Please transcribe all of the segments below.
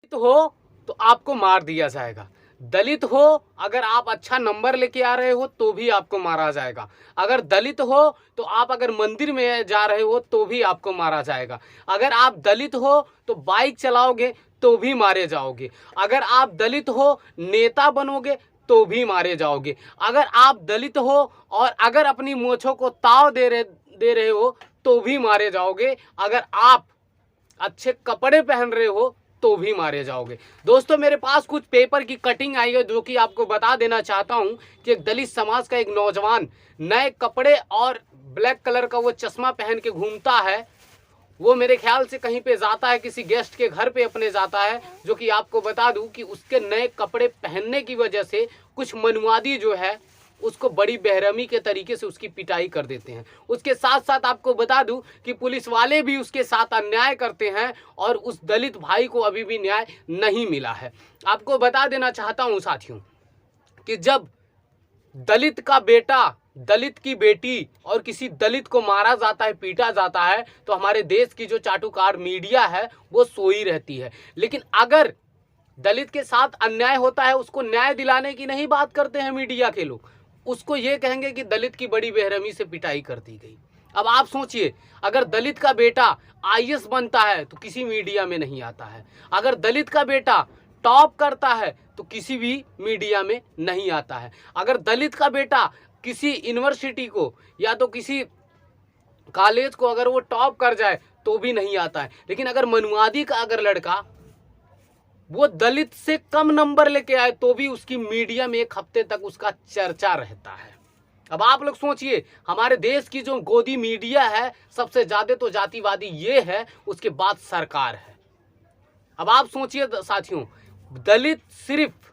दलित हो तो आपको मार दिया जाएगा। दलित हो, अगर आप अच्छा नंबर लेके आ रहे हो तो भी आपको मारा जाएगा। अगर दलित हो तो आप अगर मंदिर में जा रहे हो तो भी आपको मारा जाएगा। अगर आप दलित हो तो बाइक चलाओगे तो भी मारे जाओगे। अगर आप दलित हो, नेता बनोगे तो भी मारे जाओगे। अगर आप दलित हो और अगर अपनी मूंछों को ताव दे रहे हो तो भी मारे जाओगे। अगर आप अच्छे कपड़े पहन रहे हो तो भी मारे जाओगे। दोस्तों, मेरे पास कुछ पेपर की कटिंग आई है जो कि आपको बता देना चाहता हूं कि एक दलित समाज का एक नौजवान नए कपड़े और ब्लैक कलर का वो चश्मा पहन के घूमता है। वो मेरे ख्याल से कहीं पे जाता है, किसी गेस्ट के घर पे अपने जाता है, जो कि आपको बता दूं कि उसके नए कपड़े पहनने की वजह से कुछ मनुवादी जो है उसको बड़ी बेरहमी के तरीके से उसकी पिटाई कर देते हैं। उसके साथ साथ आपको बता दूं कि पुलिस वाले भी उसके साथ अन्याय करते हैं और उस दलित भाई को अभी भी न्याय नहीं मिला है। आपको बता देना चाहता हूं साथियों कि जब दलित का बेटा, दलित की बेटी और किसी दलित को मारा जाता है, पीटा जाता है, तो हमारे देश की जो चाटुकार मीडिया है वो सोई रहती है। लेकिन अगर दलित के साथ अन्याय होता है उसको न्याय दिलाने की नहीं बात करते हैं मीडिया के लोग, उसको ये कहेंगे कि दलित की बड़ी बेरहमी से पिटाई कर दी गई। अब आप सोचिए, अगर दलित का बेटा आईएएस बनता है तो किसी मीडिया में नहीं आता है। अगर दलित का बेटा टॉप करता है तो किसी भी मीडिया में नहीं आता है। अगर दलित का बेटा किसी यूनिवर्सिटी को या तो किसी कॉलेज को अगर वो टॉप कर जाए तो भी नहीं आता है। लेकिन अगर मनुवादी का अगर लड़का वो दलित से कम नंबर लेके आए तो भी उसकी मीडिया में एक हफ्ते तक उसका चर्चा रहता है। अब आप लोग सोचिए, हमारे देश की जो गोदी मीडिया है सबसे ज्यादा तो जातिवादी ये है, उसके बाद सरकार है। अब आप सोचिए साथियों, दलित सिर्फ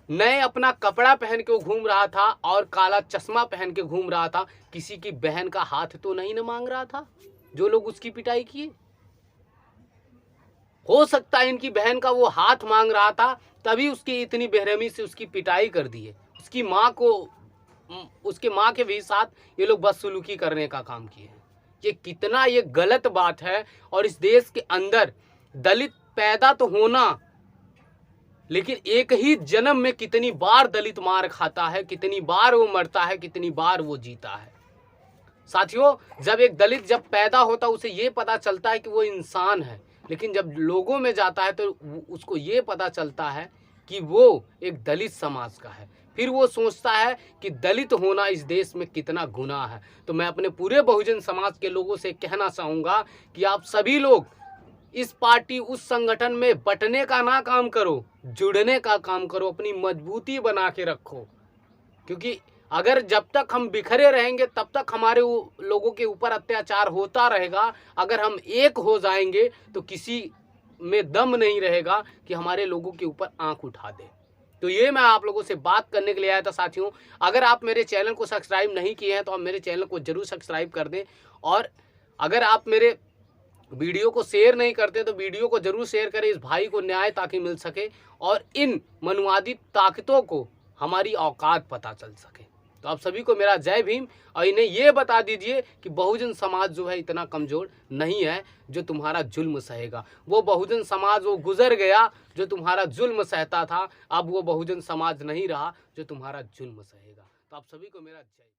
नए अपना कपड़ा पहन के घूम रहा था और काला चश्मा पहन के घूम रहा था, किसी की बहन का हाथ तो नहीं न मांग रहा था जो लोग उसकी पिटाई किए। हो सकता है इनकी बहन का वो हाथ मांग रहा था तभी उसकी इतनी बेरहमी से उसकी पिटाई कर दी है। उसकी माँ को, उसके माँ के भी साथ ये लोग बदसलूकी करने का काम किए हैं। ये कितना ये गलत बात है। और इस देश के अंदर दलित पैदा तो होना, लेकिन एक ही जन्म में कितनी बार दलित मार खाता है, कितनी बार वो मरता है, कितनी बार वो जीता है। साथियों, जब एक दलित जब पैदा होता है उसे ये पता चलता है कि वो इंसान है, लेकिन जब लोगों में जाता है तो उसको ये पता चलता है कि वो एक दलित समाज का है। फिर वो सोचता है कि दलित होना इस देश में कितना गुनाह है। तो मैं अपने पूरे बहुजन समाज के लोगों से कहना चाहूँगा कि आप सभी लोग इस पार्टी उस संगठन में बंटने का ना काम करो, जुड़ने का काम करो, अपनी मजबूती बना के रखो। क्योंकि अगर जब तक हम बिखरे रहेंगे तब तक हमारे लोगों के ऊपर अत्याचार होता रहेगा। अगर हम एक हो जाएंगे तो किसी में दम नहीं रहेगा कि हमारे लोगों के ऊपर आंख उठा दे। तो ये मैं आप लोगों से बात करने के लिए आया था साथियों। अगर आप मेरे चैनल को सब्सक्राइब नहीं किए हैं तो आप मेरे चैनल को जरूर सब्सक्राइब कर दें। और अगर आप मेरे वीडियो को शेयर नहीं करते तो वीडियो को जरूर शेयर करें, इस भाई को न्याय ताकि मिल सके और इन मनुवादी ताकतों को हमारी औकात पता चल सके। तो आप सभी को मेरा जय भीम। और इन्हें ये बता दीजिए कि बहुजन समाज जो है इतना कमज़ोर नहीं है जो तुम्हारा जुल्म सहेगा। वो बहुजन समाज वो गुजर गया जो तुम्हारा जुल्म सहता था, अब वो बहुजन समाज नहीं रहा जो तुम्हारा जुल्म सहेगा। तो आप सभी को मेरा जय।